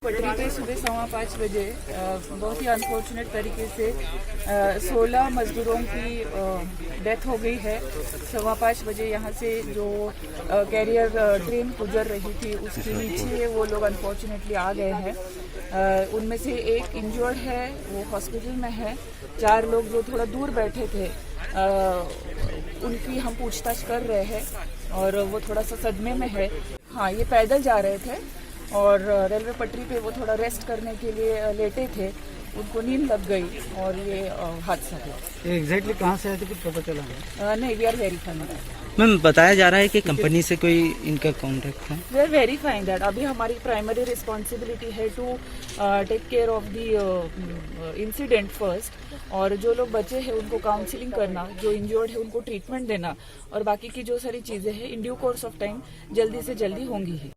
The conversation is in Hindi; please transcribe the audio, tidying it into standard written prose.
पटरी पे सुबह 5:15 बजे बहुत ही अनफॉर्चुनेट तरीके से 16 मजदूरों की डेथ हो गई है। 5:15 बजे यहाँ से जो कैरियर ट्रेन गुजर रही थी उसके नीचे वो लोग अनफॉर्चुनेटली आ गए हैं। उनमें से एक इंजर्ड है, वो हॉस्पिटल में है। 4 लोग जो थोड़ा दूर बैठे थे उनकी हम पूछताछ कर रहे हैं और वो थोड़ा सा सदमे में है। हाँ, ये पैदल जा रहे थे और रेलवे पटरी पे वो थोड़ा रेस्ट करने के लिए लेटे थे, उनको नींद लग गई और ये हादसा हुआ। एग्जैक्टली कहाँ से आए थे कुछ पता चला है? नहीं, वी आर वेरीफाइंग। मैम, बताया जा रहा है कि कंपनी से कोई इनका कॉन्ट्रैक्ट है। We are verifying that. अभी हमारी प्राइमरी रिस्पॉन्सिबिलिटी है to take care of the incident first, और जो लोग बचे हैं उनको काउंसलिंग करना, जो इंजर्ड है उनको ट्रीटमेंट देना, और बाकी की जो सारी चीज़ें हैं in due course of time जल्दी से जल्दी होंगी ही।